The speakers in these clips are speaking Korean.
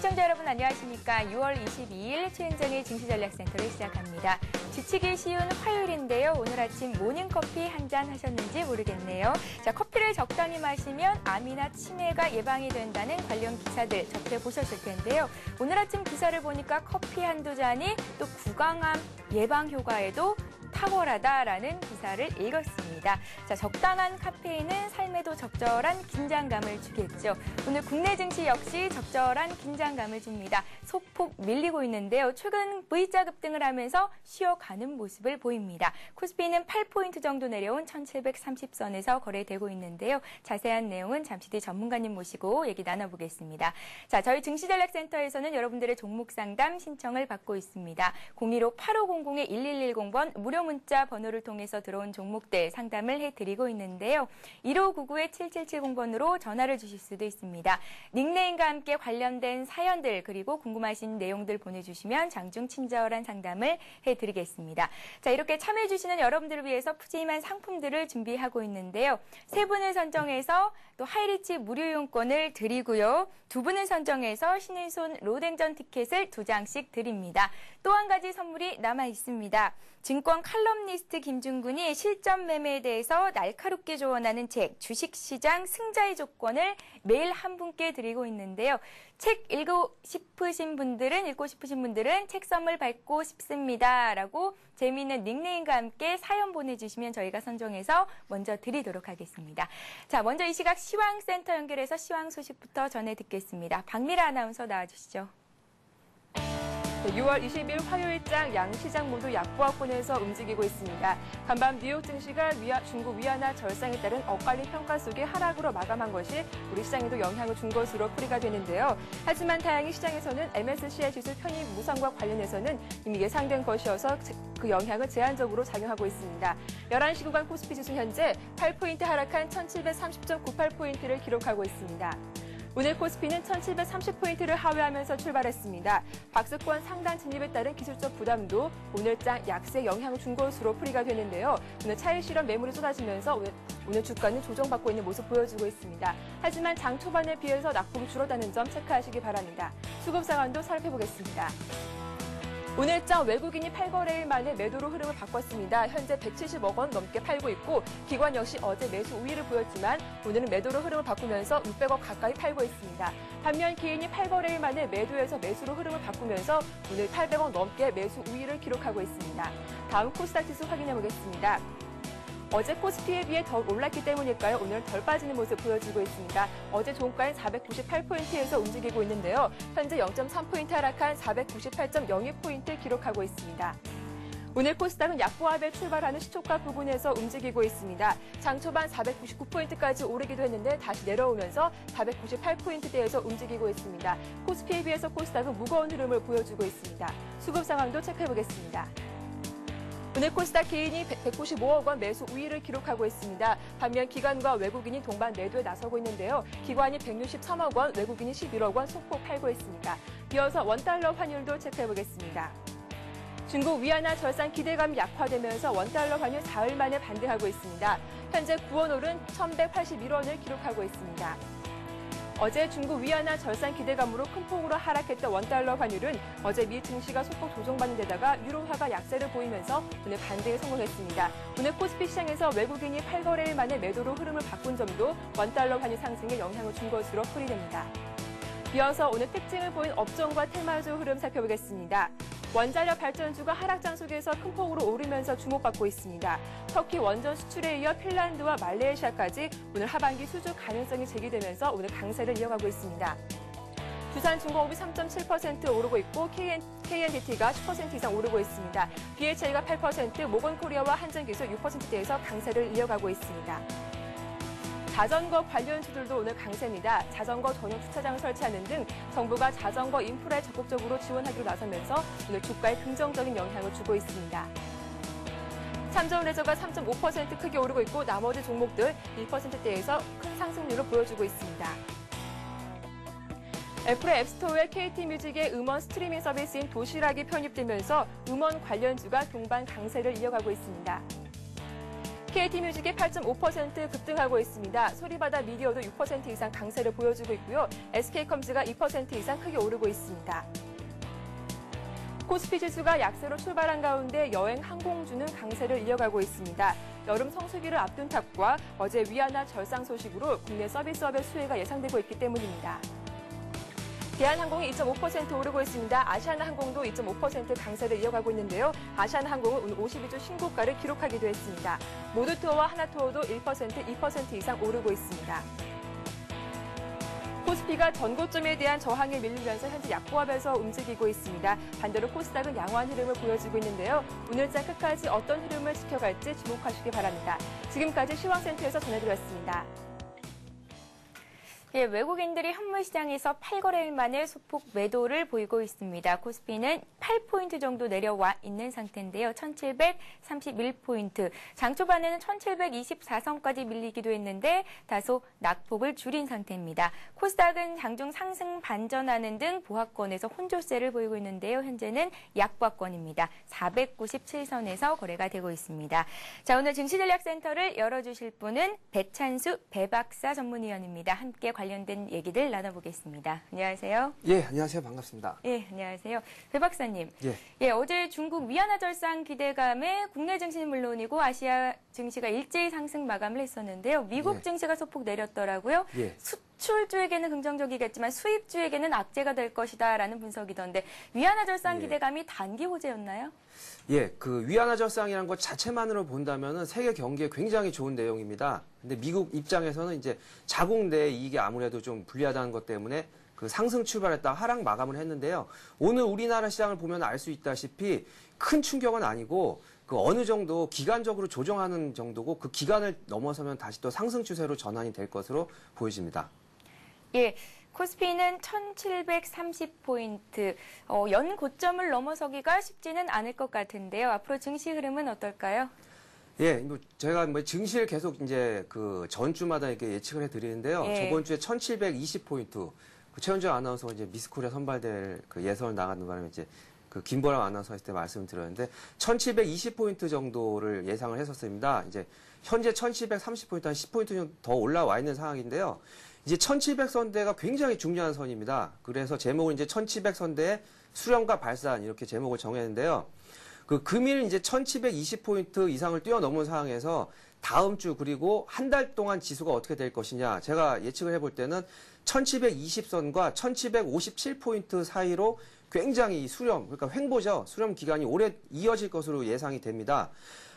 시청자 여러분 안녕하십니까. 6월 22일 최은정의 증시전략센터를 시작합니다. 지치기 쉬운 화요일인데요. 오늘 아침 모닝커피 한잔 하셨는지 모르겠네요. 자, 커피를 적당히 마시면 암이나 치매가 예방이 된다는 관련 기사들 접해보셨을 텐데요. 오늘 아침 기사를 보니까 커피 한두 잔이 또 구강암 예방 효과에도 탁월하다라는 기사를 읽었습니다. 자, 적당한 카페인은 삶에도 적절한 긴장감을 주겠죠. 오늘 국내 증시 역시 적절한 긴장감을 줍니다. 소폭 밀리고 있는데요. 최근 V자 급등을 하면서 쉬어가는 모습을 보입니다. 코스피는 8포인트 정도 내려온 1730선에서 거래되고 있는데요. 자세한 내용은 잠시 뒤 전문가님 모시고 얘기 나눠보겠습니다. 자, 저희 증시전략센터에서는 여러분들의 종목 상담 신청을 받고 있습니다. 015-8500-1110번 무료 문자 번호를 통해서 들어온 종목들 상담을 해드리고 있는데요. 1599-7770번으로 전화를 주실 수도 있습니다. 닉네임과 함께 관련된 사연들 그리고 궁금하신 내용들 보내주시면 장중 친절한 상담을 해드리겠습니다. 자, 이렇게 참여해주시는 여러분들을 위해서 푸짐한 상품들을 준비하고 있는데요. 세 분을 선정해서 또 하이리치 무료 이용권을 드리고요. 두 분을 선정해서 신일손 로댕전 티켓을 2장씩 드립니다. 또 한 가지 선물이 남아 있습니다. 증권 칼럼니스트 김준군이 실전 매매에 대해서 날카롭게 조언하는 책 주식시장 승자의 조건을 매일 한 분께 드리고 있는데요. 책 읽고 싶으신 분들은 책 선물 받고 싶습니다. 라고 재미있는 닉네임과 함께 사연 보내주시면 저희가 선정해서 먼저 드리도록 하겠습니다. 자, 먼저 이 시각 시황센터 연결해서 시황 소식부터 전해 듣겠습니다. 박미라 아나운서 나와주시죠. 6월 20일 화요일장 양시장 모두 약보합권에서 움직이고 있습니다. 간밤 뉴욕 증시가 중국 위안화 절상에 따른 엇갈린 평가 속에 하락으로 마감한 것이 우리 시장에도 영향을 준 것으로 풀이가 되는데요. 하지만 다행히 시장에서는 MSCI 지수 편입 무상과 관련해서는 이미 예상된 것이어서 그 영향은 제한적으로 작용하고 있습니다. 11시 구간 코스피 지수 현재 8포인트 하락한 1730.98포인트를 기록하고 있습니다. 오늘 코스피는 1730포인트를 하회하면서 출발했습니다. 박스권 상단 진입에 따른 기술적 부담도 오늘장 약세에 영향을 준 것으로 풀이가 되는데요. 오늘 차익 실현 매물이 쏟아지면서 오늘 주가는 조정받고 있는 모습 보여주고 있습니다. 하지만 장 초반에 비해서 낙폭이 줄었다는 점 체크하시기 바랍니다. 수급 상황도 살펴보겠습니다. 오늘장 외국인이 8거래일 만에 매도로 흐름을 바꿨습니다. 현재 170억 원 넘게 팔고 있고 기관 역시 어제 매수 우위를 보였지만 오늘은 매도로 흐름을 바꾸면서 600억 가까이 팔고 있습니다. 반면 기인이 8거래일 만에 매도에서 매수로 흐름을 바꾸면서 오늘 800억 넘게 매수 우위를 기록하고 있습니다. 다음 코스닥 지수 확인해 보겠습니다. 어제 코스피에 비해 더 올랐기 때문일까요? 오늘 덜 빠지는 모습 보여주고 있습니다. 어제 종가인 498포인트에서 움직이고 있는데요. 현재 0.3포인트 하락한 498.02포인트 기록하고 있습니다. 오늘 코스닥은 약보합에 출발하는 시초가 부근에서 움직이고 있습니다. 장 초반 499포인트까지 오르기도 했는데 다시 내려오면서 498포인트대에서 움직이고 있습니다. 코스피에 비해서 코스닥은 무거운 흐름을 보여주고 있습니다. 수급 상황도 체크해보겠습니다. 오늘 코스닥 개인이 195억 원 매수 우위를 기록하고 있습니다. 반면 기관과 외국인이 동반 매도에 나서고 있는데요. 기관이 163억 원, 외국인이 11억 원 소폭 팔고 있습니다. 이어서 원달러 환율도 체크해보겠습니다. 중국 위안화 절상 기대감이 약화되면서 원달러 환율 사흘 만에 반등하고 있습니다. 현재 9원 오른 1,181원을 기록하고 있습니다. 어제 중국 위안화 절상 기대감으로 큰 폭으로 하락했던 원달러 환율은 어제 미 증시가 소폭 조정받는 데다가 유로화가 약세를 보이면서 오늘 반등에 성공했습니다. 오늘 코스피 시장에서 외국인이 8거래일 만에 매도로 흐름을 바꾼 점도 원달러 환율 상승에 영향을 준 것으로 풀이됩니다. 이어서 오늘 특징을 보인 업종과 테마주 흐름 살펴보겠습니다. 원자력 발전주가 하락장 속에서 큰 폭으로 오르면서 주목받고 있습니다. 터키 원전 수출에 이어 핀란드와 말레이시아까지 오늘 하반기 수주 가능성이 제기되면서 오늘 강세를 이어가고 있습니다. 두산중공업이 3.7% 오르고 있고 KNDT가 10% 이상 오르고 있습니다. BHI가 8%, 모건코리아와 한전기술 6%대에서 강세를 이어가고 있습니다. 자전거 관련주들도 오늘 강세입니다. 자전거 전용 주차장을 설치하는 등 정부가 자전거 인프라에 적극적으로 지원하기로 나서면서 오늘 주가에 긍정적인 영향을 주고 있습니다. 삼성레저가 3.5% 크게 오르고 있고 나머지 종목들 1%대에서 큰 상승률을 보여주고 있습니다. 애플의 앱스토어에 KT뮤직의 음원 스트리밍 서비스인 도시락이 편입되면서 음원 관련주가 동반 강세를 이어가고 있습니다. KT뮤직이 8.5% 급등하고 있습니다. 소리바다 미디어도 6% 이상 강세를 보여주고 있고요. SK컴즈가 2% 이상 크게 오르고 있습니다. 코스피 지수가 약세로 출발한 가운데 여행 항공주는 강세를 이어가고 있습니다. 여름 성수기를 앞둔 탑과 어제 위안화 절상 소식으로 국내 서비스업의 수혜가 예상되고 있기 때문입니다. 대한항공이 2.5% 오르고 있습니다. 아시아나항공도 2.5% 강세를 이어가고 있는데요. 아시아나항공은 오늘 52주 신고가를 기록하기도 했습니다. 모두투어와 하나투어도 1%, 2% 이상 오르고 있습니다. 코스피가 전고점에 대한 저항에 밀리면서 현재 약보합에서 움직이고 있습니다. 반대로 코스닥은 양호한 흐름을 보여주고 있는데요. 오늘장 끝까지 어떤 흐름을 지켜갈지 주목하시기 바랍니다. 지금까지 시황센터에서 전해드렸습니다. 예, 외국인들이 현물시장에서 8거래일 만에 소폭 매도를 보이고 있습니다. 코스피는 8포인트 정도 내려와 있는 상태인데요. 1731포인트. 장 초반에는 1724선까지 밀리기도 했는데 다소 낙폭을 줄인 상태입니다. 코스닥은 장중 상승 반전하는 등 보합권에서 혼조세를 보이고 있는데요. 현재는 약보합권입니다. 497선에서 거래가 되고 있습니다. 자, 오늘 증시전략센터를 열어주실 분은 배찬수 배박사 전문위원입니다. 함께 관련된 얘기들 나눠보겠습니다. 안녕하세요. 예, 안녕하세요. 반갑습니다. 예, 안녕하세요. 배 박사님. 예. 예, 어제 중국 위안화 절상 기대감에 국내 증시는 물론이고 아시아 증시가 일제히 상승 마감을 했었는데요. 미국 예. 증시가 소폭 내렸더라고요. 예. 수출주에게는 긍정적이겠지만 수입주에게는 악재가 될 것이다라는 분석이던데 위안화 절상 예. 기대감이 단기 호재였나요? 예, 그 위안화 절상이라는 것 자체만으로 본다면은 세계 경기에 굉장히 좋은 내용입니다. 근데 미국 입장에서는 이제 자국 내 이익이 아무래도 좀 불리하다는 것 때문에 그 상승 출발했다 하락 마감을 했는데요. 오늘 우리나라 시장을 보면 알 수 있다시피 큰 충격은 아니고 그 어느 정도 기간적으로 조정하는 정도고 그 기간을 넘어서면 다시 또 상승 추세로 전환이 될 것으로 보여집니다. 예. 코스피는 1730포인트, 연 고점을 넘어서기가 쉽지는 않을 것 같은데요. 앞으로 증시 흐름은 어떨까요? 예, 제가 증시를 계속 이제 그 전주마다 이렇게 예측을 해드리는데요. 예. 저번 주에 1720포인트, 그 최현정 아나운서가 이제 미스코리아 선발될 그 예선을 나가는 바람에 이제 그 김보람 아나운서 했을 때 말씀을 드렸는데 1720포인트 정도를 예상을 했었습니다. 이제 현재 1730포인트 한 10포인트 정도 더 올라와 있는 상황인데요. 이제 1700선대가 굉장히 중요한 선입니다. 그래서 제목을 이제 1700선대의 수렴과 발산 이렇게 제목을 정했는데요. 그 금일 이제 1720포인트 이상을 뛰어넘은 상황에서 다음 주 그리고 한 달 동안 지수가 어떻게 될 것이냐. 제가 예측을 해볼 때는 1720선과 1757포인트 사이로 굉장히 수렴, 그러니까 횡보죠. 수렴 기간이 오래 이어질 것으로 예상이 됩니다.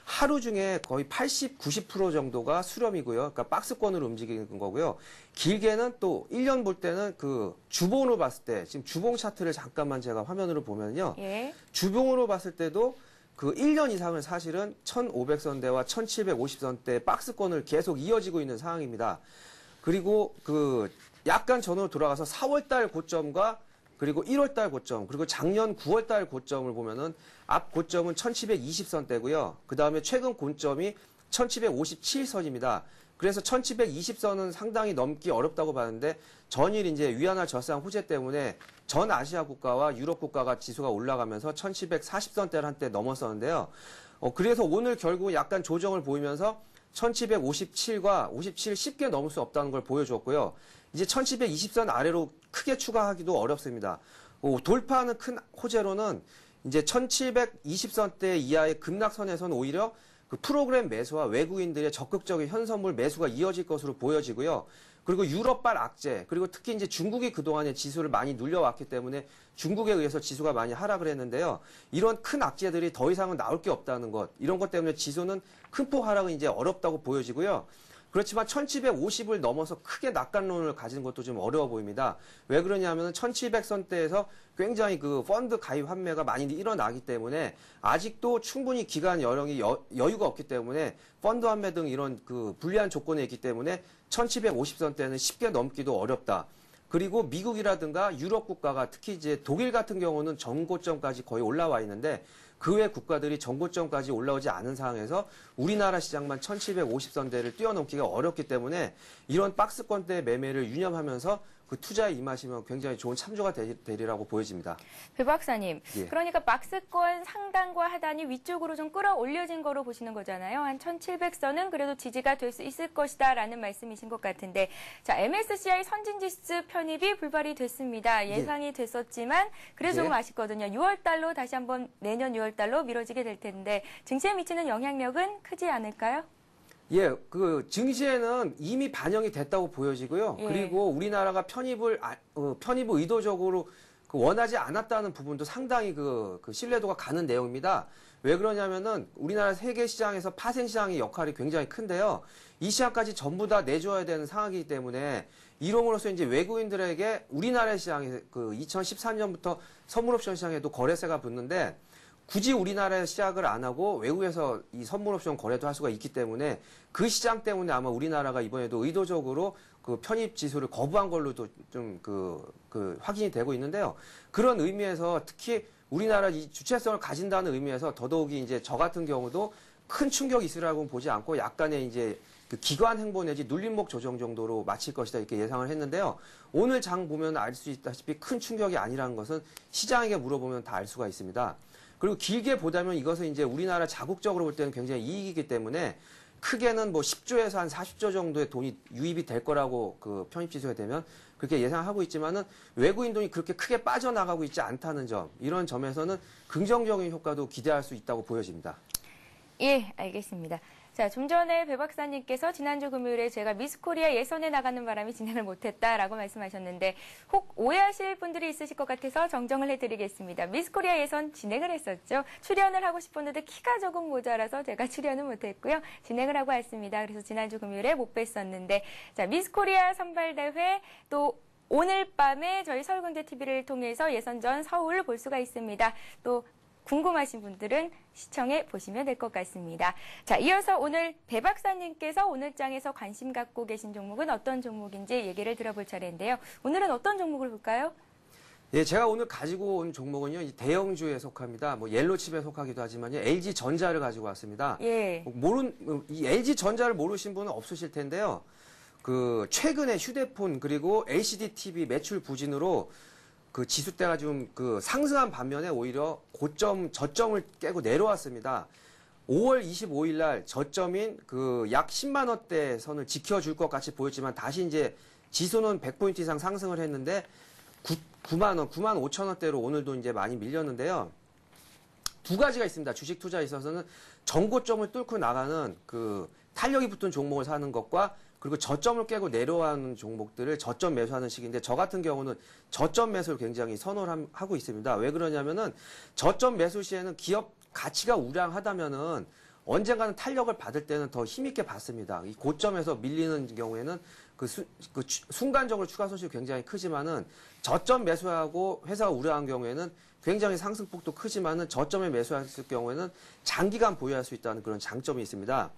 하루 중에 거의 80, 90% 정도가 수렴이고요. 그러니까 박스권으로 움직이는 거고요. 길게는 또 1년 볼 때는 그 주봉으로 봤을 때, 지금 주봉 차트를 잠깐만 제가 화면으로 보면요. 예. 주봉으로 봤을 때도 그 1년 이상은 사실은 1500선대와 1750선대 박스권을 계속 이어지고 있는 상황입니다. 그리고 그 약간 전으로 돌아가서 4월달 고점과 그리고 1월달 고점, 그리고 작년 9월달 고점을 보면은 앞 고점은 1720선대고요. 그 다음에 최근 고점이 1757선입니다. 그래서 1720선은 상당히 넘기 어렵다고 봤는데 전일 이제 위안화 절상 호재 때문에 전 아시아 국가와 유럽 국가가 지수가 올라가면서 1740선대를 한때 넘었었는데요. 그래서 오늘 결국 약간 조정을 보이면서 1757과 57 쉽게 넘을 수 없다는 걸 보여줬고요. 이제 1720선 아래로 크게 추가하기도 어렵습니다. 돌파하는 큰 호재로는 이제 1720선대 이하의 급락선에서는 오히려 그 프로그램 매수와 외국인들의 적극적인 현선물 매수가 이어질 것으로 보여지고요. 그리고 유럽발 악재, 그리고 특히 이제 중국이 그동안에 지수를 많이 눌려왔기 때문에 중국에 의해서 지수가 많이 하락을 했는데요. 이런 큰 악재들이 더 이상은 나올 게 없다는 것, 이런 것 때문에 지수는 큰 폭 하락은 이제 어렵다고 보여지고요. 그렇지만 1750을 넘어서 크게 낙관론을 가진 것도 좀 어려워 보입니다. 왜 그러냐면 1700선대에서 굉장히 그 펀드 가입 환매가 많이 일어나기 때문에 아직도 충분히 기간 여력이 여유가 없기 때문에 펀드 환매 등 이런 그 불리한 조건에 있기 때문에 1750선대는 쉽게 넘기도 어렵다. 그리고 미국이라든가 유럽 국가가 특히 이제 독일 같은 경우는 전고점까지 거의 올라와 있는데 그 외 국가들이 전고점까지 올라오지 않은 상황에서 우리나라 시장만 1750선대를 뛰어넘기가 어렵기 때문에 이런 박스권대 매매를 유념하면서 그 투자에 임하시면 굉장히 좋은 참조가 되리라고 보여집니다. 배 박사님, 예. 그러니까 박스권 상단과 하단이 위쪽으로 좀 끌어올려진 거로 보시는 거잖아요. 한 1700선은 그래도 지지가 될 수 있을 것이다라는 말씀이신 것 같은데, 자, MSCI 선진지수 편입이 불발이 됐습니다. 예상이 됐었지만 그래도 조금 아쉽거든요. 6월 달로 다시 한번 내년 6월 달로 미뤄지게 될 텐데 증시에 미치는 영향력은 크지 않을까요? 예, 그 증시에는 이미 반영이 됐다고 보여지고요. 예. 그리고 우리나라가 편입을 의도적으로 원하지 않았다는 부분도 상당히 그 신뢰도가 가는 내용입니다. 왜 그러냐면은 우리나라 세계 시장에서 파생 시장의 역할이 굉장히 큰데요. 이 시장까지 전부 다 내줘야 되는 상황이기 때문에 이름으로써 이제 외국인들에게 우리나라 시장에 그 2014년부터 선물옵션 시장에도 거래세가 붙는데 굳이 우리나라에 시작을 안 하고 외국에서 이 선물옵션 거래도 할 수가 있기 때문에 그 시장 때문에 아마 우리나라가 이번에도 의도적으로 그 편입 지수를 거부한 걸로도 좀 확인이 되고 있는데요. 그런 의미에서 특히 우리나라 이 주체성을 가진다는 의미에서 더더욱이 이제 저 같은 경우도 큰 충격이 있으라고는 보지 않고 약간의 이제 그 기관 행보 내지 눌림목 조정 정도로 마칠 것이다 이렇게 예상을 했는데요. 오늘 장 보면 알 수 있다시피 큰 충격이 아니라는 것은 시장에게 물어보면 다 알 수가 있습니다. 그리고 길게 보자면 이것은 이제 우리나라 자국적으로 볼 때는 굉장히 이익이기 때문에 크게는 뭐 10조에서 한 40조 정도의 돈이 유입이 될 거라고 그 편입지수가 되면 그렇게 예상하고 있지만은 외국인 돈이 그렇게 크게 빠져나가고 있지 않다는 점, 이런 점에서는 긍정적인 효과도 기대할 수 있다고 보여집니다. 예, 알겠습니다. 자, 좀 전에 배 박사님께서 지난주 금요일에 제가 미스코리아 예선에 나가는 바람에 진행을 못했다라고 말씀하셨는데 혹 오해하실 분들이 있으실 것 같아서 정정을 해드리겠습니다. 미스코리아 예선 진행을 했었죠. 출연을 하고 싶었는데 키가 조금 모자라서 제가 출연은 못했고요. 진행을 하고 왔습니다. 그래서 지난주 금요일에 못 뵀었는데, 자, 미스코리아 선발대회 또 오늘 밤에 저희 서울경제TV를 통해서 예선전 서울 볼 수가 있습니다. 또 궁금하신 분들은 시청해 보시면 될 것 같습니다. 자, 이어서 오늘 배 박사님께서 오늘 장에서 관심 갖고 계신 종목은 어떤 종목인지 얘기를 들어볼 차례인데요. 오늘은 어떤 종목을 볼까요? 예, 제가 오늘 가지고 온 종목은요, 이 대형주에 속합니다. 뭐 옐로칩에 속하기도 하지만요, LG전자를 가지고 왔습니다. 예. 이 LG전자를 모르신 분은 없으실 텐데요. 그 최근에 휴대폰 그리고 LCD TV 매출 부진으로 그 지수대가 좀 그 상승한 반면에 오히려 저점을 깨고 내려왔습니다. 5월 25일 날 저점인 그 약 10만 원대 선을 지켜줄 것 같이 보였지만 다시 이제 지수는 100포인트 이상 상승을 했는데 9만 원, 9만 5천 원대로 오늘도 이제 많이 밀렸는데요. 두 가지가 있습니다. 주식 투자에 있어서는 전고점을 뚫고 나가는 그 탄력이 붙은 종목을 사는 것과 그리고 저점을 깨고 내려가는 종목들을 저점 매수하는 식인데 저 같은 경우는 저점 매수를 굉장히 선호를 하고 있습니다. 왜 그러냐면은 저점 매수 시에는 기업 가치가 우량하다면은 언젠가는 탄력을 받을 때는 더 힘있게 받습니다. 이 고점에서 밀리는 경우에는 순간적으로 추가 손실이 굉장히 크지만은 저점 매수하고 회사가 우량한 경우에는 굉장히 상승폭도 크지만은 저점에 매수했을 경우에는 장기간 보유할 수 있다는 그런 장점이 있습니다.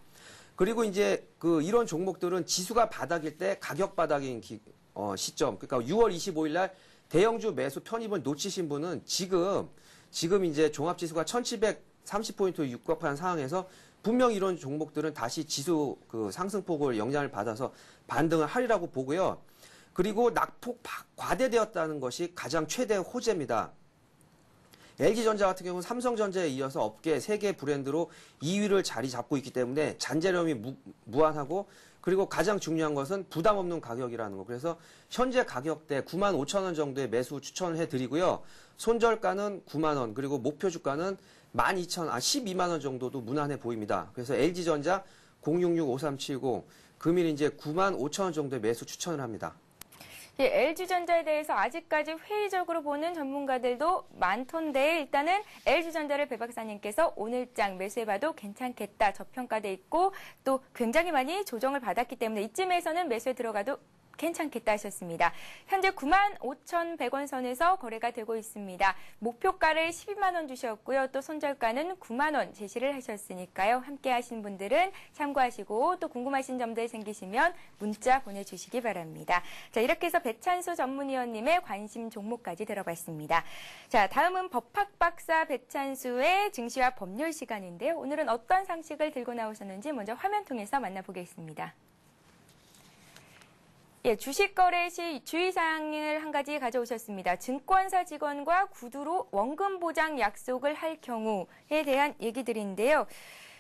그리고 이제 이런 종목들은 지수가 바닥일 때 가격 바닥인 시점, 그러니까 6월 25일 날 대형주 매수 편입을 놓치신 분은 지금 이제 종합지수가 1730포인트 육박한 상황에서 분명 이런 종목들은 다시 지수 상승폭을 영향을 받아서 반등을 하리라고 보고요. 그리고 낙폭 과대되었다는 것이 가장 최대 호재입니다. LG전자 같은 경우는 삼성전자에 이어서 업계 세계 브랜드로 2위를 자리 잡고 있기 때문에 잔재료이 무한하고 그리고 가장 중요한 것은 부담 없는 가격이라는 거. 그래서 현재 가격대 9만 5천 원 정도의 매수 추천을 해드리고요. 손절가는 9만 원 그리고 목표 주가는 12만 원 정도도 무난해 보입니다. 그래서 LG전자 066-5370 금일 이제 9만 5천 원 정도의 매수 추천을 합니다. 예, LG전자에 대해서 아직까지 회의적으로 보는 전문가들도 많던데 일단은 LG전자를 배 박사님께서 오늘장 매수해봐도 괜찮겠다 저평가돼 있고 또 굉장히 많이 조정을 받았기 때문에 이쯤에서는 매수에 들어가도 괜찮겠다 하셨습니다. 현재 95,100원 선에서 거래가 되고 있습니다. 목표가를 12만 원 주셨고요. 또 손절가는 9만 원 제시를 하셨으니까요. 함께 하신 분들은 참고하시고 또 궁금하신 점들 생기시면 문자 보내주시기 바랍니다. 자, 이렇게 해서 배찬수 전문위원님의 관심 종목까지 들어봤습니다. 자, 다음은 법학박사 배찬수의 증시와 법률 시간인데요. 오늘은 어떤 상식을 들고 나오셨는지 먼저 화면 통해서 만나보겠습니다. 예, 주식 거래 시 주의사항을 한 가지 가져오셨습니다. 증권사 직원과 구두로 원금 보장 약속을 할 경우에 대한 얘기들인데요.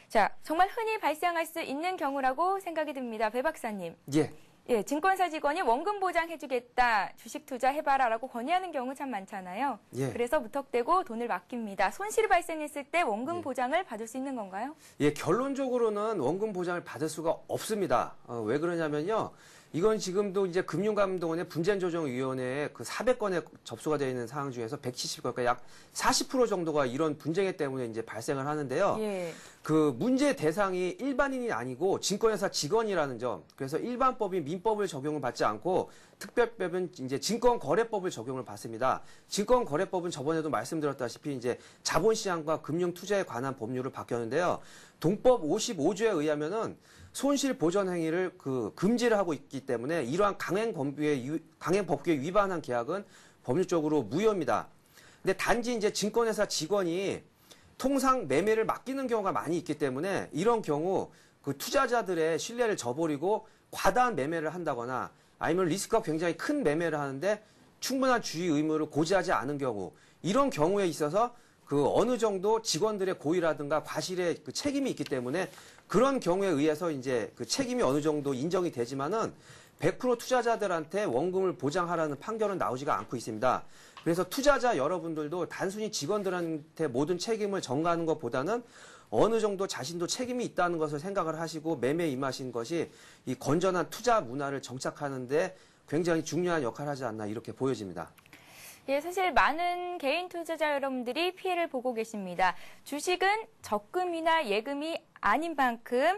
자, 정말 흔히 발생할 수 있는 경우라고 생각이 듭니다. 배 박사님. 예. 예, 증권사 직원이 원금 보장해주겠다, 주식 투자해봐라라고 건의하는 경우 참 많잖아요. 예. 그래서 무턱대고 돈을 맡깁니다. 손실이 발생했을 때 원금 예. 보장을 받을 수 있는 건가요? 예, 결론적으로는 원금 보장을 받을 수가 없습니다. 왜 그러냐면요. 이건 지금도 이제 금융감독원의 분쟁조정위원회에 그 400건에 접수가 되어 있는 사항 중에서 170건, 그러니까 약 40% 정도가 이런 분쟁에 때문에 이제 발생을 하는데요. 예. 그 문제 대상이 일반인이 아니고 증권회사 직원이라는 점. 그래서 일반법인 민법을 적용을 받지 않고 특별법은 이제 증권거래법을 적용을 받습니다. 증권거래법은 저번에도 말씀드렸다시피 이제 자본시장과 금융투자에 관한 법률을 바뀌었는데요. 동법 55조에 의하면은 손실 보전 행위를 금지를 하고 있기 때문에 이러한 강행법규에 위반한 계약은 법률적으로 무효입니다. 근데 단지 이제 증권회사 직원이 통상 매매를 맡기는 경우가 많이 있기 때문에 이런 경우 그 투자자들의 신뢰를 저버리고 과다한 매매를 한다거나 아니면 리스크가 굉장히 큰 매매를 하는데 충분한 주의 의무를 고지하지 않은 경우, 이런 경우에 있어서 그 어느 정도 직원들의 고의라든가 과실의 그 책임이 있기 때문에 그런 경우에 의해서 이제 그 책임이 어느 정도 인정이 되지만은 100% 투자자들한테 원금을 보장하라는 판결은 나오지가 않고 있습니다. 그래서 투자자 여러분들도 단순히 직원들한테 모든 책임을 전가하는 것보다는 어느 정도 자신도 책임이 있다는 것을 생각을 하시고 매매에 임하신 것이 이 건전한 투자 문화를 정착하는데 굉장히 중요한 역할을 하지 않나 이렇게 보여집니다. 예, 사실 많은 개인 투자자 여러분들이 피해를 보고 계십니다. 주식은 적금이나 예금이 아닌 만큼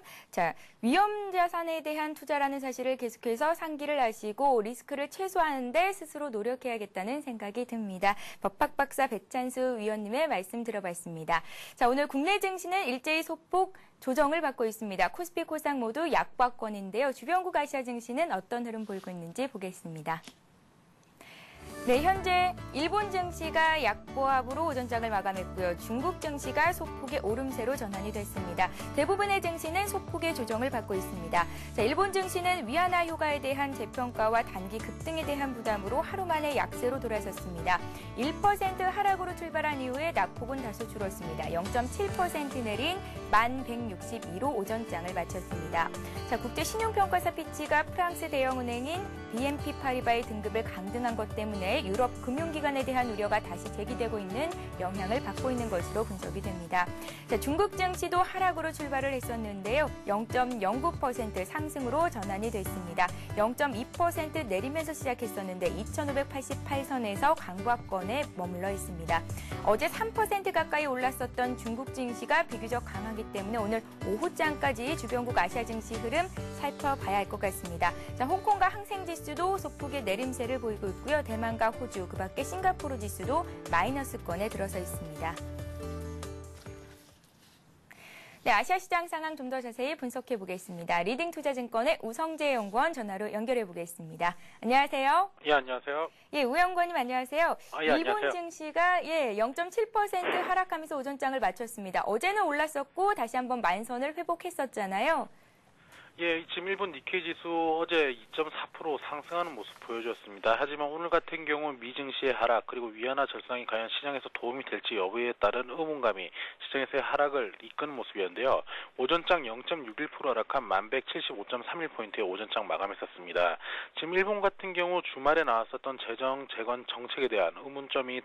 위험 자산에 대한 투자라는 사실을 계속해서 상기를 하시고 리스크를 최소화하는 데 스스로 노력해야겠다는 생각이 듭니다. 법학 박사 백찬수 위원님의 말씀 들어봤습니다. 자, 오늘 국내 증시는 일제히 소폭 조정을 받고 있습니다. 코스피, 코스닥 모두 약보합권인데요. 주변국 아시아 증시는 어떤 흐름 보이고 있는지 보겠습니다. 네, 현재 일본 증시가 약보합으로 오전장을 마감했고요. 중국 증시가 소폭의 오름세로 전환이 됐습니다. 대부분의 증시는 소폭의 조정을 받고 있습니다. 자, 일본 증시는 위안화 효과에 대한 재평가와 단기 급등에 대한 부담으로 하루 만에 약세로 돌아섰습니다. 1% 하락으로 출발한 이후에 낙폭은 다소 줄었습니다. 0.7% 내린 1162로 오전장을 마쳤습니다. 자, 국제 신용평가사 피치가 프랑스 대형은행인 BNP 파리바의 등급을 강등한 것 때문에 유럽 금융기관에 대한 우려가 다시 제기되고 있는 영향을 받고 있는 것으로 분석이 됩니다. 자, 중국 증시도 하락으로 출발을 했었는데요. 0.09% 상승으로 전환이 됐습니다. 0.2% 내리면서 시작했었는데 2588선에서 강보합권에 머물러 있습니다. 어제 3% 가까이 올랐었던 중국 증시가 비교적 강하기 때문에 오늘 오후장까지 주변국 아시아 증시 흐름 살펴봐야 할 것 같습니다. 자, 홍콩과 항생지수도 소폭의 내림세를 보이고 있고요. 대만과 호주, 그 밖에 싱가포르 지수도 마이너스권에 들어서 있습니다. 네, 아시아 시장 상황 좀 더 자세히 분석해 보겠습니다. 리딩투자증권의 우성재 연구원 전화로 연결해 보겠습니다. 안녕하세요. 예, 안녕하세요. 예, 우 연구원님 안녕하세요. 예, 일본 안녕하세요. 증시가 0.7% 하락하면서 오전장을 마쳤습니다. 어제는 올랐었고 다시 한번 만선을 회복했었잖아요. 예, 지금 일본 니케이 지수 어제 2.4% 상승하는 모습 보여줬습니다. 하지만 오늘 같은 경우 미 증시의 하락 그리고 위안화 절상이 과연 시장에서 도움이 될지 여부에 따른 의문감이 시장에서의 하락을 이끄는 모습이었는데요. 오전장 0.61% 하락한 1175.31포인트의 오전장 마감했었습니다. 지금 일본 같은 경우 주말에 나왔었던 재정, 재건 정책에 대한 의문점이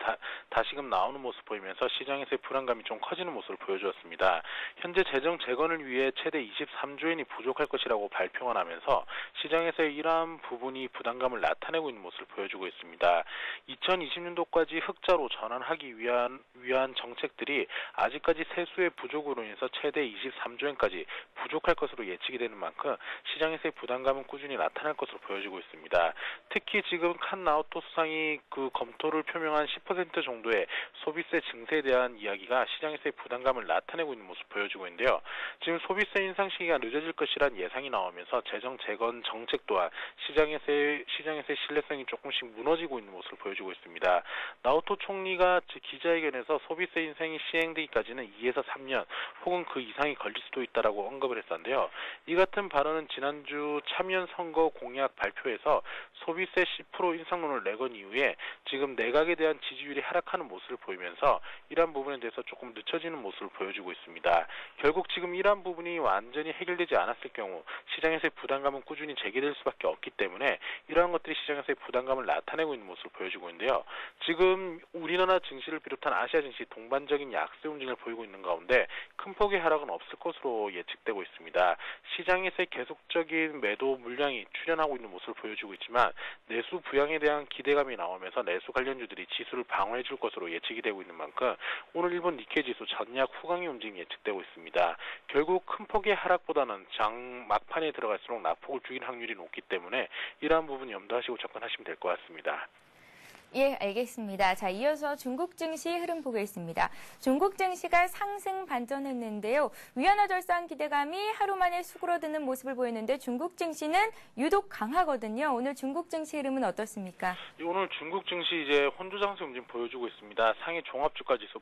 다시금 나오는 모습 보이면서 시장에서의 불안감이 좀 커지는 모습을 보여주었습니다. 현재 재정, 재건을 위해 최대 23조 엔이 부족할 것이라고 발표가 나면서 시장에서의 이러한 부분이 부담감을 나타내고 있는 모습을 보여주고 있습니다. 2020년도까지 흑자로 전환하기 위한 정책들이 아직까지 세수의 부족으로 인해서 최대 23조엔까지 부족할 것으로 예측이 되는 만큼 시장에서의 부담감은 꾸준히 나타날 것으로 보여지고 있습니다. 특히 지금 칸 나오토 수상이 그 검토를 표명한 10% 정도의 소비세 증세에 대한 이야기가 시장에서의 부담감을 나타내고 있는 모습을 보여주고 있는데요. 지금 소비세 인상 시기가 늦어질 것이란 예상이 나오면서 재정 재건 정책 또한 시장에서의 신뢰성이 조금씩 무너지고 있는 모습을 보여주고 있습니다. 나오토 총리가 기자회견에서 소비세 인상이 시행되기까지는 2에서 3년 혹은 그 이상이 걸릴 수도 있다라고 언급을 했었는데요. 이 같은 발언은 지난주 참여연 선거 공약 발표에서 소비세 10% 인상론을 내건 이후에 지금 내각에 대한 지지율이 하락하는 모습을 보이면서 이러한 부분에 대해서 조금 늦춰지는 모습을 보여주고 있습니다. 결국 지금 이러한 부분이 완전히 해결되지 않았을 경우 시장에서의 부담감은 꾸준히 제기될 수밖에 없기 때문에 이러한 것들이 시장에서의 부담감을 나타내고 있는 모습을 보여주고 있는데요. 지금 우리나라 증시를 비롯한 아시아 증시 동반적인 약세 움직임을 보이고 있는 가운데 큰 폭의 하락은 없을 것으로 예측되고 있습니다. 시장에서의 계속적인 매도 물량이 출현하고 있는 모습을 보여주고 있지만 내수 부양에 대한 기대감이 나오면서 내수 관련주들이 지수를 방어해 줄 것으로 예측이 되고 있는 만큼 오늘 일본 니케이 지수 전약 후강의 움직임이 예측되고 있습니다. 결국 큰 폭의 하락보다는 장 막판에 들어갈수록 낙폭을 줄일 확률이 높기 때문에 이러한 부분 염두하시고 접근하시면 될 것 같습니다. 예, 알겠습니다. 자, 이어서 중국 증시 흐름 보겠습니다. 중국 증시가 상승 반전했는데요. 위안화 절상 기대감이 하루 만에 수그러드는 모습을 보였는데 중국 증시는 유독 강하거든요. 오늘 중국 증시 흐름은 어떻습니까? 오늘 중국 증시 이제 혼조 장세 움직임 보여주고 있습니다. 상해 종합주가 지수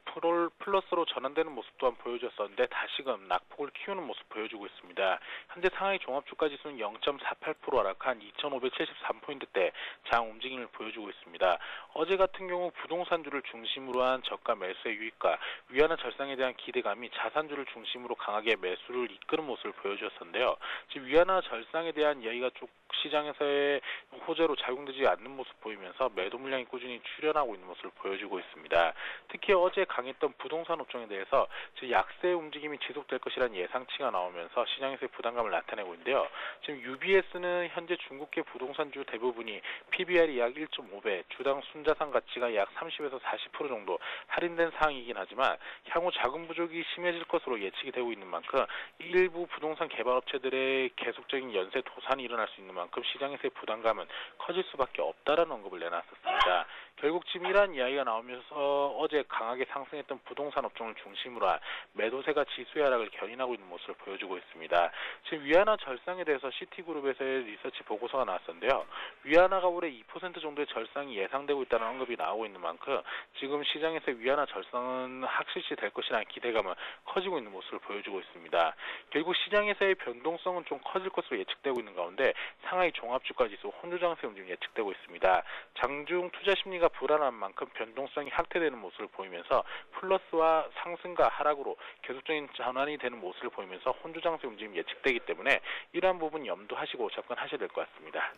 플러스로 전환되는 모습 또한 보여줬었는데 다시금 낙폭을 키우는 모습 보여주고 있습니다. 현재 상하이 종합주가 지수는 0.48% 하락한 2,573포인트대 장 움직임을 보여주고 있습니다. 어제 같은 경우 부동산주를 중심으로 한 저가 매수의 유입과 위안화 절상에 대한 기대감이 자산주를 중심으로 강하게 매수를 이끄는 모습을 보여주었는데요. 지금 위안화 절상에 대한 이야기가 쭉 시장에서의 호재로 작용되지 않는 모습 보이면서 매도 물량이 꾸준히 출현하고 있는 모습을 보여주고 있습니다. 특히 어제 강했던 부동산 업종에 대해서 약세 움직임이 지속될 것이라는 예상치가 나오면서 시장에서의 부담감을 나타내고 있는데요. 지금 UBS는 현재 중국계 부동산주 대부분이 PBR이 약 1.5배, 주당 순자산 가치가 약 30에서 40% 정도 할인된 상황이긴 하지만 향후 자금 부족이 심해질 것으로 예측이 되고 있는 만큼 일부 부동산 개발업체들의 계속적인 연쇄 도산이 일어날 수 있는 만큼 시장에서의 부담감은 커질 수밖에 없다라는 언급을 내놨었습니다. 결국 지금 이러한 이야기가 나오면서 어제 강하게 상승했던 부동산 업종을 중심으로 한 매도세가 지수의 하락을 견인하고 있는 모습을 보여주고 있습니다. 지금 위안화 절상에 대해서 시티그룹에서의 리서치 보고서가 나왔었는데요. 위안화가 올해 2% 정도의 절상이 예상되고 있다는 언급이 나오고 있는 만큼 지금 시장에서 위안화 절상은 확실시 될 것이라는 기대감은 커지고 있는 모습을 보여주고 있습니다. 결국 시장에서의 변동성은 좀 커질 것으로 예측되고 있는 가운데 상하이 종합주가지수 혼조장세 움직임이 예측되고 있습니다. 장중 투자 심리가 불안한 만큼 변동성이 확대되는 모습을 보이면서 플러스와 상승과 하락으로 계속적인 전환이 되는 모습을 보이면서 혼조장세 움직임이 예측되기 때문에 이러한 부분 염두하시고 접근하셔야 될 것 같습니다.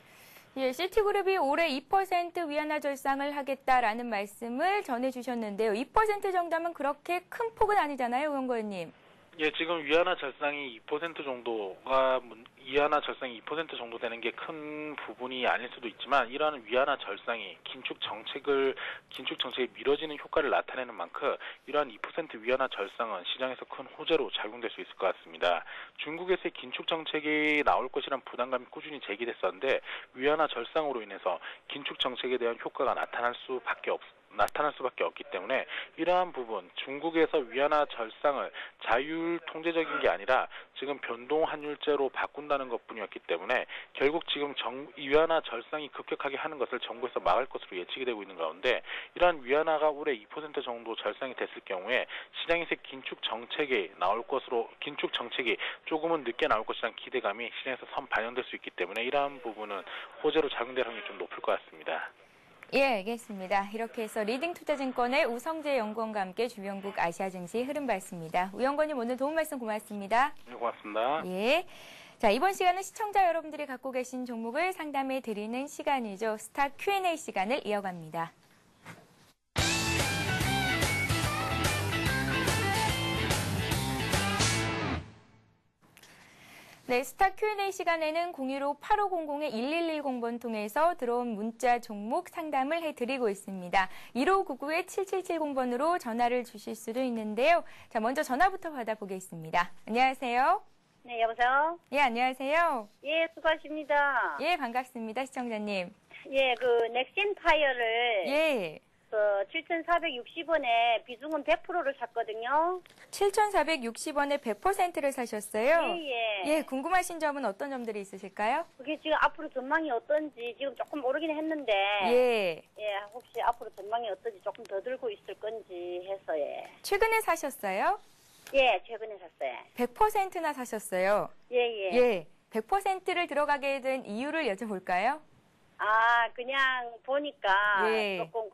예, 시티그룹이 올해 2% 위안화 절상을 하겠다라는 말씀을 전해주셨는데요. 2% 정도면 그렇게 큰 폭은 아니잖아요, 의원고객님. 예, 지금 위안화 절상이 2% 정도가 위안화 절상이 2% 정도 되는 게 큰 부분이 아닐 수도 있지만 이러한 위안화 절상이 긴축 정책에 미뤄지는 효과를 나타내는 만큼 이러한 2% 위안화 절상은 시장에서 큰 호재로 작용될 수 있을 것 같습니다. 중국에서의 긴축 정책이 나올 것이란 부담감이 꾸준히 제기됐었는데 위안화 절상으로 인해서 긴축 정책에 대한 효과가 나타날 수밖에 없기 때문에 이러한 부분 중국에서 위안화 절상을 자율 통제적인 게 아니라 지금 변동 환율제로 바꾼다는 것뿐이었기 때문에 결국 지금 위안화 절상이 급격하게 하는 것을 정부에서 막을 것으로 예측이 되고 있는 가운데 이러한 위안화가 올해 2% 정도 절상이 됐을 경우에 시장에서 긴축 정책이 조금은 늦게 나올 것이라는 기대감이 시장에서 반영될 수 있기 때문에 이러한 부분은 호재로 작용될 확률이 좀 높을 것 같습니다. 예, 알겠습니다. 이렇게 해서 리딩투자증권의 우성재 연구원과 함께 주변국 아시아 증시 흐름 봤습니다. 우연권님 오늘 도움 말씀 고맙습니다. 네, 고맙습니다. 예. 자, 이번 시간은 시청자 여러분들이 갖고 계신 종목을 상담해 드리는 시간이죠. 스타 Q&A 시간을 이어갑니다. 네, 스타 Q&A 시간에는 015-8500-1110번 통해서 들어온 문자 종목 상담을 해드리고 있습니다. 1599-7770번으로 전화를 주실 수도 있는데요. 자, 먼저 전화부터 받아보겠습니다. 안녕하세요. 네, 여보세요? 예, 안녕하세요. 예, 수고하십니다. 예, 반갑습니다, 시청자님. 예, 넥신 타이어를 예. 7,460원에 비중은 100%를 샀거든요. 7,460원에 100%를 사셨어요? 예. 예, 궁금하신 점은 어떤 점들이 있으실까요? 그게 지금 앞으로 전망이 어떤지 지금 조금 오르긴 했는데. 예. 예, 혹시 앞으로 전망이 어떤지 조금 더 들고 있을 건지 해서 예. 최근에 사셨어요? 예, 최근에 샀어요. 100%나 사셨어요? 예. 예. 100%를 들어가게 된 이유를 여쭤볼까요? 아, 그냥 보니까 예. 조금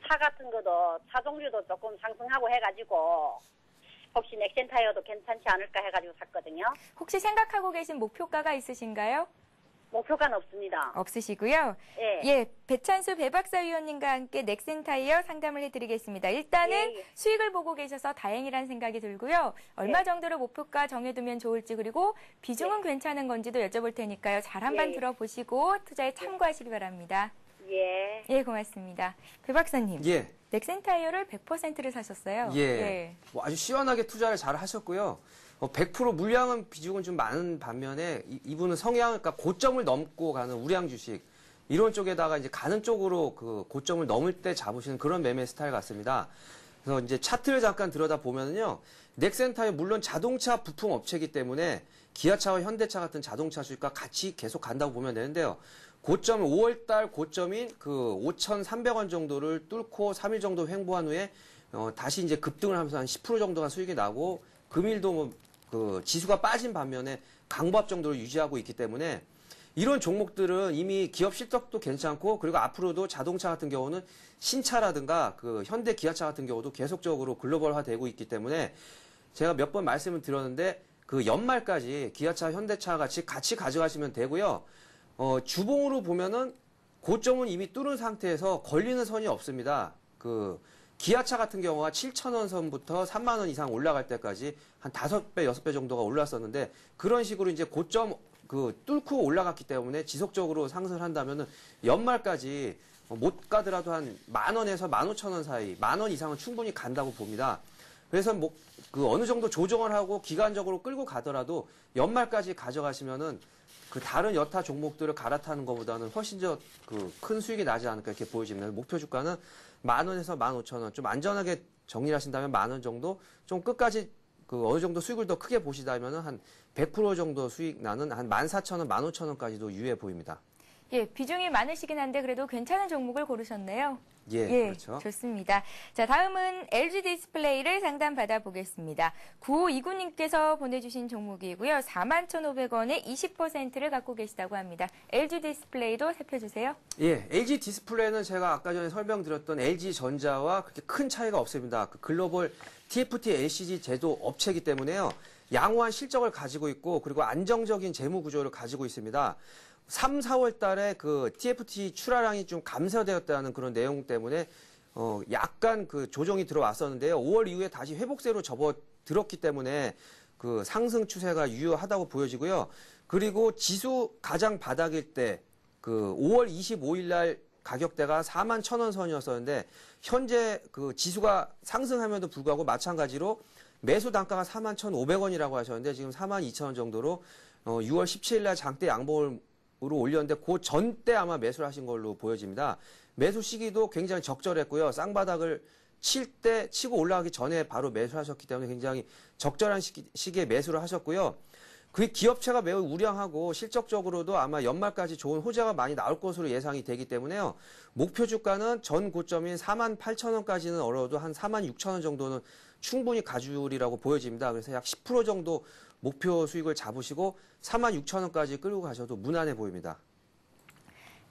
차 같은 것도 차 종류도 조금 상승하고 해가지고 혹시 넥센 타이어도 괜찮지 않을까 해가지고 샀거든요. 혹시 생각하고 계신 목표가가 있으신가요? 목표가는 없습니다. 없으시고요. 예. 예, 배찬수 배박사위원님과 함께 넥센 타이어 상담을 해드리겠습니다. 일단은 예. 수익을 보고 계셔서 다행이라는 생각이 들고요. 얼마 예. 정도로 목표가 정해두면 좋을지 그리고 비중은 괜찮은 건지도 여쭤볼 테니까요. 잘 한번 예. 들어보시고 투자에 참고하시기 바랍니다. 예. 예, 고맙습니다. 배 박사님. 예. 넥센 타이어를 100%를 사셨어요. 예. 뭐 아주 시원하게 투자를 잘 하셨고요. 100% 물량은 비중은 좀 많은 반면에 이분은 성향, 그러니까 고점을 넘고 가는 우량 주식 이런 쪽에다가 이제 가는 쪽으로 그 고점을 넘을 때 잡으시는 그런 매매 스타일 같습니다. 그래서 이제 차트를 잠깐 들여다 보면은요, 넥센 타이어 물론 자동차 부품 업체이기 때문에 기아차와 현대차 같은 자동차 주식과 같이 계속 간다고 보면 되는데요. 고점 5월달 고점인 그 5,300원 정도를 뚫고 3일 정도 횡보한 후에 다시 이제 급등을 하면서 한 10% 정도가 수익이 나고 금일도 뭐 그 지수가 빠진 반면에 강보합 정도를 유지하고 있기 때문에 이런 종목들은 이미 기업 실적도 괜찮고 그리고 앞으로도 자동차 같은 경우는 신차라든가 그 현대 기아차 같은 경우도 계속적으로 글로벌화되고 있기 때문에 제가 몇 번 말씀을 드렸는데 그 연말까지 기아차, 현대차 같이 가져가시면 되고요. 주봉으로 보면은 고점은 이미 뚫은 상태에서 걸리는 선이 없습니다. 그 기아차 같은 경우가 7,000원 선부터 3만 원 이상 올라갈 때까지 한 5배, 6배 정도가 올랐었는데 그런 식으로 이제 고점 그 뚫고 올라갔기 때문에 지속적으로 상승을 한다면은 연말까지 못 가더라도 한 10,000원에서 15,000원 사이, 10,000원 이상은 충분히 간다고 봅니다. 그래서 뭐 그 어느 정도 조정을 하고 기간적으로 끌고 가더라도 연말까지 가져가시면은 그 다른 여타 종목들을 갈아타는 것보다는 훨씬 더 그 큰 수익이 나지 않을까 이렇게 보여집니다. 목표 주가는 10,000원에서 15,000원. 좀 안전하게 정리를 하신다면 10,000원 정도, 좀 끝까지 그 어느 정도 수익을 더 크게 보시다면은 한 100% 정도 수익 나는 한 14,000원, 15,000원까지도 유효해 보입니다. 예, 비중이 많으시긴 한데 그래도 괜찮은 종목을 고르셨네요. 예, 그렇죠. 좋습니다. 자, 다음은 LG 디스플레이를 상담 받아보겠습니다. 9529님께서 보내주신 종목이고요. 41,500원에 20%를 갖고 계시다고 합니다. LG 디스플레이도 살펴주세요. 예, LG 디스플레이는 제가 아까 전에 설명드렸던 LG전자와 그렇게 큰 차이가 없습니다. 그 글로벌 TFT LCD 제조 업체이기 때문에요. 양호한 실적을 가지고 있고 그리고 안정적인 재무 구조를 가지고 있습니다. 3, 4월 달에 그 TFT 출하량이 좀 감소되었다는 그런 내용 때문에 약간 그 조정이 들어왔었는데요. 5월 이후에 다시 회복세로 접어들었기 때문에 그 상승 추세가 유효하다고 보여지고요. 그리고 지수 가장 바닥일 때 그 5월 25일 날 가격대가 41,000원 선이었었는데 현재 그 지수가 상승함에도 불구하고 마찬가지로 매수 단가가 41,500원이라고 하셨는데 지금 42,000원 정도로 6월 17일 날 장대 양봉으로 올렸는데 그 전때 아마 매수를 하신 걸로 보여집니다. 매수 시기도 굉장히 적절했고요. 쌍바닥을 치고 올라가기 전에 바로 매수하셨기 때문에 굉장히 적절한 시기에 매수를 하셨고요. 그 기업체가 매우 우량하고 실적적으로도 아마 연말까지 좋은 호재가 많이 나올 것으로 예상이 되기 때문에요. 목표 주가는 전 고점인 48,000원까지는 어려워도 한 46,000원 정도는 충분히 가주리라고 보여집니다. 그래서 약 10% 정도 목표 수익을 잡으시고 46,000원까지 끌고 가셔도 무난해 보입니다.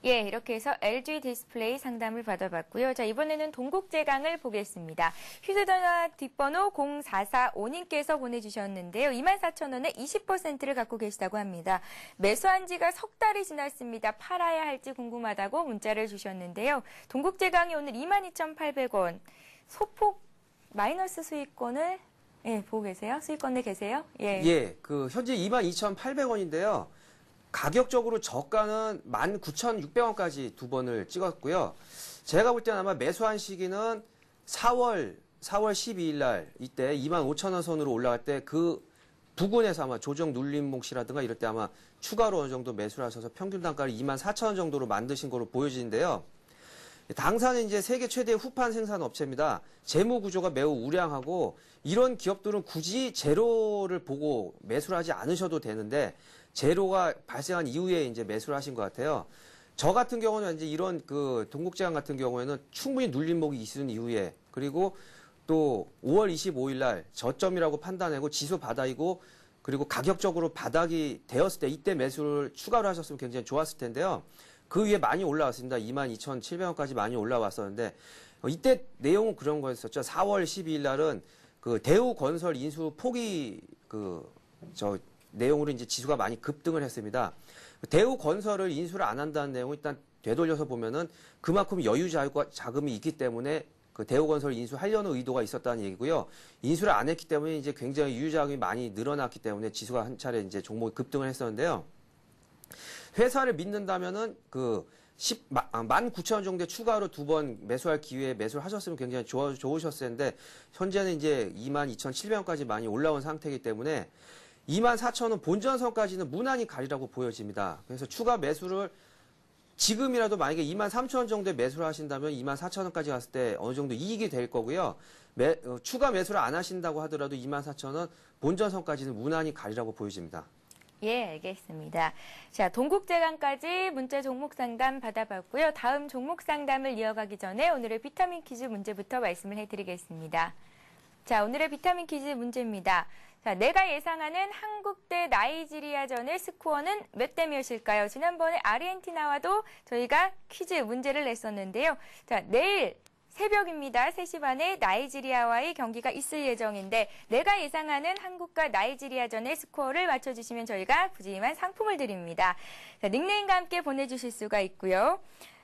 예, 이렇게 해서 LG 디스플레이 상담을 받아봤고요. 자, 이번에는 동국제강을 보겠습니다. 휴대전화 뒷번호 0445님께서 보내주셨는데요. 24,000원에 20%를 갖고 계시다고 합니다. 매수한 지가 석 달이 지났습니다. 팔아야 할지 궁금하다고 문자를 주셨는데요. 동국제강이 오늘 22,800원. 소폭 마이너스 수익권을 보고 계세요? 수익권에 계세요? 예, 그 현재 22,800원인데요. 가격적으로 저가는 19,600원까지 두 번을 찍었고요. 제가 볼 때는 아마 매수한 시기는 4월 12일 날 이때 25,000원 선으로 올라갈 때 그 부근에서 아마 조정 눌림 몫이라든가 이럴 때 아마 추가로 어느 정도 매수를 하셔서 평균 단가를 24,000원 정도로 만드신 걸로 보여지는데요. 당사는 이제 세계 최대 후판 생산 업체입니다. 재무 구조가 매우 우량하고 이런 기업들은 굳이 제로를 보고 매수를 하지 않으셔도 되는데 제로가 발생한 이후에 이제 매수를 하신 것 같아요. 저 같은 경우는 이제 이런 그 동국제강 같은 경우에는 충분히 눌림목이 있은 이후에 그리고 또 5월 25일 날 저점이라고 판단하고 지수 바닥이고 그리고 가격적으로 바닥이 되었을 때 이때 매수를 추가로 하셨으면 굉장히 좋았을 텐데요. 그 위에 많이 올라왔습니다. 22,700원까지 많이 올라왔었는데 이때 내용은 그런 거였었죠. 4월 12일 날은 그 대우건설 인수 포기 내용으로 이제 지수가 많이 급등을 했습니다. 대우건설을 인수를 안 한다는 내용을 일단 되돌려서 보면은 그만큼 여유 자금이 있기 때문에 그 대우건설 인수하려는 의도가 있었다는 얘기고요. 인수를 안 했기 때문에 이제 굉장히 유유 자금이 많이 늘어났기 때문에 지수가 한 차례 이제 종목이 급등을 했었는데요. 회사를 믿는다면은 그 19,000원 정도에 추가로 2번 매수할 기회에 매수를 하셨으면 굉장히 좋으셨을 텐데 현재는 이제 22,700원까지 많이 올라온 상태이기 때문에 24,000원 본전선까지는 무난히 가리라고 보여집니다. 그래서 추가 매수를 지금이라도 만약에 23,000원 정도에 매수를 하신다면 24,000원까지 갔을 때 어느 정도 이익이 될 거고요. 추가 매수를 안 하신다고 하더라도 24,000원 본전선까지는 무난히 가리라고 보여집니다. 예, 알겠습니다. 자, 동국제강까지 문자 종목 상담 받아봤고요. 다음 종목 상담을 이어가기 전에 오늘의 비타민 퀴즈 문제부터 말씀을 해드리겠습니다. 자, 오늘의 비타민 퀴즈 문제입니다. 자, 내가 예상하는 한국 대 나이지리아전의 스코어는 몇 대 몇일까요? 지난번에 아르헨티나와도 저희가 퀴즈 문제를 냈었는데요. 자, 내일 새벽입니다. 3시 반에 나이지리아와의 경기가 있을 예정인데 내가 예상하는 한국과 나이지리아전의 스코어를 맞춰주시면 저희가 푸짐한 상품을 드립니다. 자, 닉네임과 함께 보내주실 수가 있고요.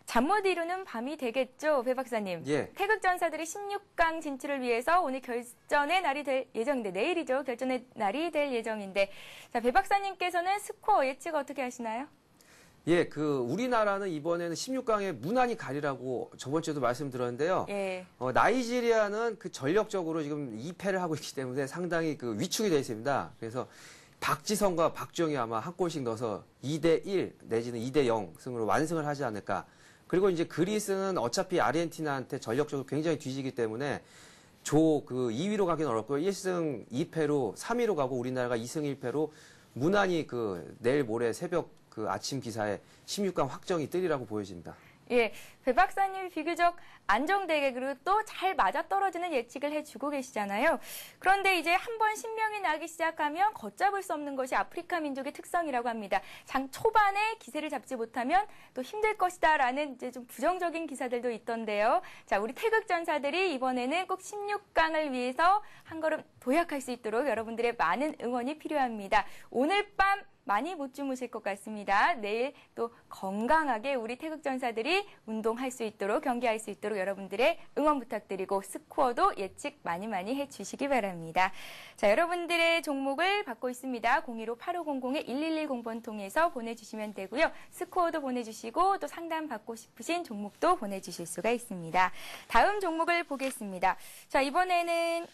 잠 못 이루는 밤이 되겠죠, 배 박사님. 예. 태극전사들이 16강 진출을 위해서 오늘 결전의 날이 될 예정인데 내일이죠. 결전의 날이 될 예정인데 자, 배 박사님께서는 스코어 예측 어떻게 하시나요? 예, 우리나라는 이번에는 16강에 무난히 가리라고 저번 주에도 말씀드렸는데요. 예. 나이지리아는 전력적으로 지금 2패를 하고 있기 때문에 상당히 위축이 되어 있습니다. 그래서 박지성과 박주영이 아마 한 골씩 넣어서 2대1 내지는 2대0 승으로 완승을 하지 않을까. 그리고 이제 그리스는 어차피 아르헨티나한테 전력적으로 굉장히 뒤지기 때문에 2위로 가기는 어렵고요. 1승 2패로 3위로 가고 우리나라가 2승 1패로 무난히 내일 모레 새벽 아침 기사에 16강 확정이 뜨리라고 보여집니다. 예, 배 박사님이 비교적 안정되게 그리고 또 잘 맞아떨어지는 예측을 해주고 계시잖아요. 그런데 이제 한번 신명이 나기 시작하면 걷잡을 수 없는 것이 아프리카 민족의 특성이라고 합니다. 장 초반에 기세를 잡지 못하면 또 힘들 것이다라는 이제 좀 부정적인 기사들도 있던데요. 자, 우리 태극전사들이 이번에는 꼭 16강을 위해서 한 걸음 도약할 수 있도록 여러분들의 많은 응원이 필요합니다. 오늘 밤 많이 못 주무실 것 같습니다. 내일 또 건강하게 우리 태극전사들이 운동할 수 있도록 경기할 수 있도록 여러분들의 응원 부탁드리고 스코어도 예측 많이 해주시기 바랍니다. 자, 여러분들의 종목을 받고 있습니다. 015-8500-1110번 통해서 보내주시면 되고요. 스코어도 보내주시고 또 상담 받고 싶으신 종목도 보내주실 수가 있습니다. 다음 종목을 보겠습니다. 자, 이번에는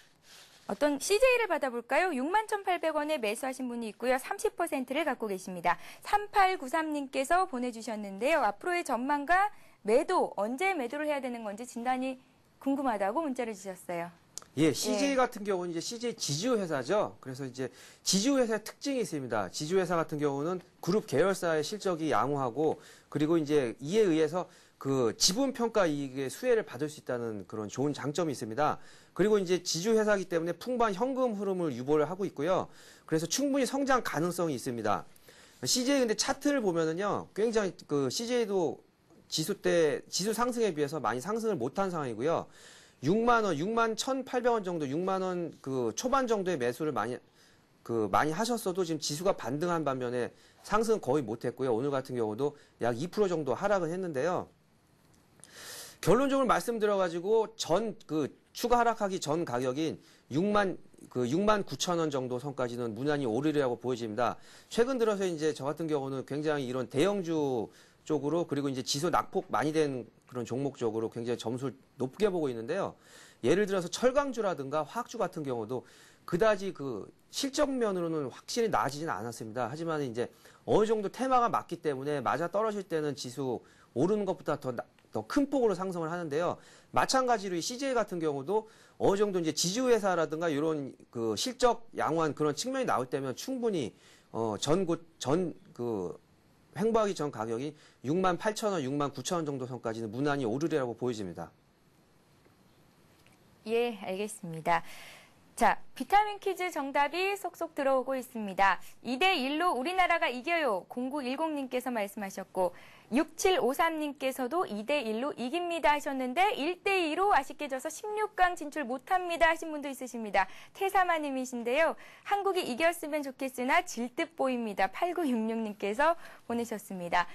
어떤 CJ를 받아볼까요? 61,800원에 매수하신 분이 있고요. 30%를 갖고 계십니다. 3893님께서 보내주셨는데요. 앞으로의 전망과 매도, 언제 매도를 해야 되는 건지 진단이 궁금하다고 문자를 주셨어요. 예, CJ 같은 경우는 이제 CJ 지주회사죠. 그래서 이제 지주회사의 특징이 있습니다. 지주회사 같은 경우는 그룹 계열사의 실적이 양호하고 그리고 이제 이에 의해서 지분평가 이익의 수혜를 받을 수 있다는 그런 좋은 장점이 있습니다. 그리고 이제 지주회사이기 때문에 풍부한 현금 흐름을 유보를 하고 있고요. 그래서 충분히 성장 가능성이 있습니다. CJ 근데 차트를 보면은요, 굉장히 CJ도 지수 상승에 비해서 많이 상승을 못한 상황이고요. 61,800원 정도, 6만원 초반 정도의 매수를 많이 하셨어도 지금 지수가 반등한 반면에 상승은 거의 못했고요. 오늘 같은 경우도 약 2% 정도 하락을 했는데요. 결론적으로 말씀드려가지고 추가 하락하기 전 가격인 69,000원 정도 선까지는 무난히 오르리라고 보여집니다. 최근 들어서 이제 저 같은 경우는 굉장히 이런 대형주 쪽으로 그리고 이제 지수 낙폭 많이 된 그런 종목 쪽으로 굉장히 점수를 높게 보고 있는데요. 예를 들어서 철강주라든가 화학주 같은 경우도 그다지 실적면으로는 확실히 나아지지는 않았습니다. 하지만 이제 어느 정도 테마가 맞기 때문에 맞아 떨어질 때는 지수 오르는 것보다 더 더 큰 폭으로 상승을 하는데요. 마찬가지로 이 CJ 같은 경우도 어느 정도 이제 지주회사라든가 이런 그 실적 양호한 그런 측면이 나올 때면 충분히 횡보하기 전 가격이 68,000원, 69,000원 정도 선까지는 무난히 오르리라고 보여집니다. 예, 알겠습니다. 자, 비타민 퀴즈 정답이 속속 들어오고 있습니다. 2대1로 우리나라가 이겨요. 0910님께서 말씀하셨고 6753님께서도 2대1로 이깁니다 하셨는데 1대2로 아쉽게 져서 16강 진출 못합니다 하신 분도 있으십니다. 태사마님이신데요. 한국이 이겼으면 좋겠으나 질 듯 보입니다. 8966님께서 보내셨습니다.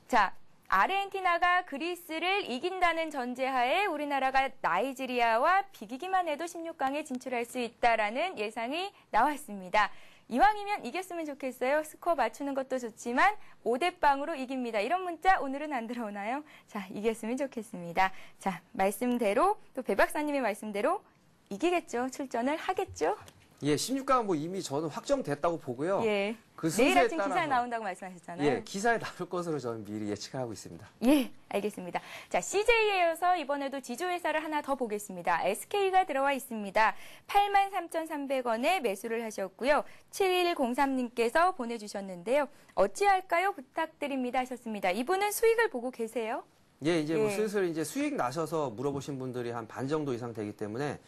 자, 아르헨티나가 그리스를 이긴다는 전제하에 우리나라가 나이지리아와 비기기만 해도 16강에 진출할 수 있다라는 예상이 나왔습니다. 이왕이면 이겼으면 좋겠어요. 스코어 맞추는 것도 좋지만 5대0으로 이깁니다. 이런 문자 오늘은 안 들어오나요? 자, 이겼으면 좋겠습니다. 자, 말씀대로 또 배 박사님의 말씀대로 이기겠죠. 출전을 하겠죠. 예, 16강은 뭐 이미 저는 확정됐다고 보고요. 예. 그 내일 순서에 아침 기사에 따라서 나온다고 말씀하셨잖아요. 예, 기사에 나올 것으로 저는 미리 예측하고 있습니다. 예, 알겠습니다. 자, CJ에 이어서 이번에도 지주회사를 하나 더 보겠습니다. SK가 들어와 있습니다. 83,300원에 매수를 하셨고요. 7103님께서 보내주셨는데요. 어찌할까요? 부탁드립니다 하셨습니다. 이분은 수익을 보고 계세요? 예, 이제 뭐 예. 슬슬 이제 수익 나셔서 물어보신 분들이 한 반 정도 이상 되기 때문에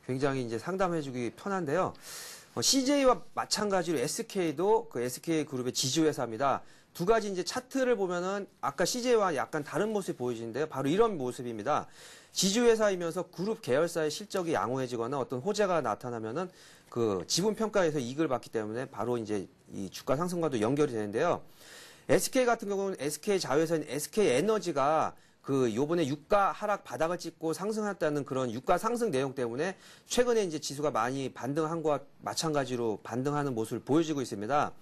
굉장히 이제 상담해주기 편한데요. CJ와 마찬가지로 SK도 그 SK그룹의 지주회사입니다. 두 가지 이제 차트를 보면은 아까 CJ와 약간 다른 모습이 보이시는데요. 바로 이런 모습입니다. 지주회사이면서 그룹 계열사의 실적이 양호해지거나 어떤 호재가 나타나면은 그 지분 평가에서 이익을 받기 때문에 바로 이제 이 주가 상승과도 연결이 되는데요. SK 같은 경우는 SK 자회사인 SK 에너지가 그 요번에 유가 하락 바닥을 찍고 상승했다는 그런 유가 상승 내용 때문에 최근에 이제 지수가 많이 반등한 것과 마찬가지로 반등하는 모습을 보여주고 있습니다.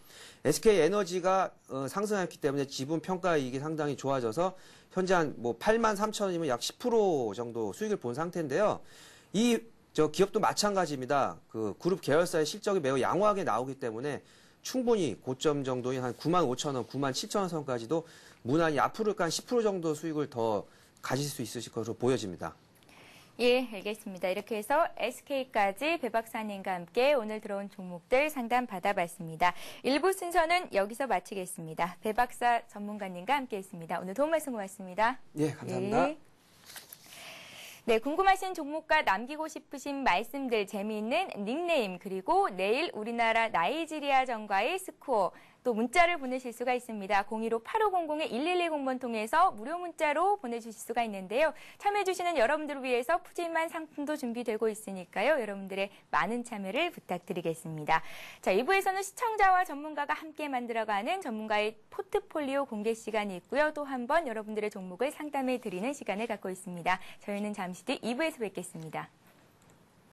SK 에너지가 상승했기 때문에 지분 평가 이익이 상당히 좋아져서 현재 한 뭐 83,000원이면 약 10% 정도 수익을 본 상태인데요. 저 기업도 마찬가지입니다. 그 그룹 계열사의 실적이 매우 양호하게 나오기 때문에 충분히 고점 정도인 한 95,000원, 97,000원 선까지도 무난히 앞으로 한 10% 정도 수익을 더 가질 수 있으실 것으로 보여집니다. 예, 알겠습니다. 이렇게 해서 SK까지 배 박사님과 함께 오늘 들어온 종목들 상담 받아봤습니다. 1부 순서는 여기서 마치겠습니다. 배 박사 전문가님과 함께했습니다. 오늘 도움 말씀 고맙습니다. 예, 감사합니다. 예. 네, 궁금하신 종목과 남기고 싶으신 말씀들, 재미있는 닉네임, 그리고 내일 우리나라 나이지리아전과의 스코어, 또 문자를 보내실 수가 있습니다. 015-8500-1110번 통해서 무료 문자로 보내주실 수가 있는데요. 참여해주시는 여러분들을 위해서 푸짐한 상품도 준비되고 있으니까요. 여러분들의 많은 참여를 부탁드리겠습니다. 자, 2부에서는 시청자와 전문가가 함께 만들어가는 전문가의 포트폴리오 공개 시간이 있고요. 또 한 번 여러분들의 종목을 상담해 드리는 시간을 갖고 있습니다. 저희는 잠시 뒤 2부에서 뵙겠습니다.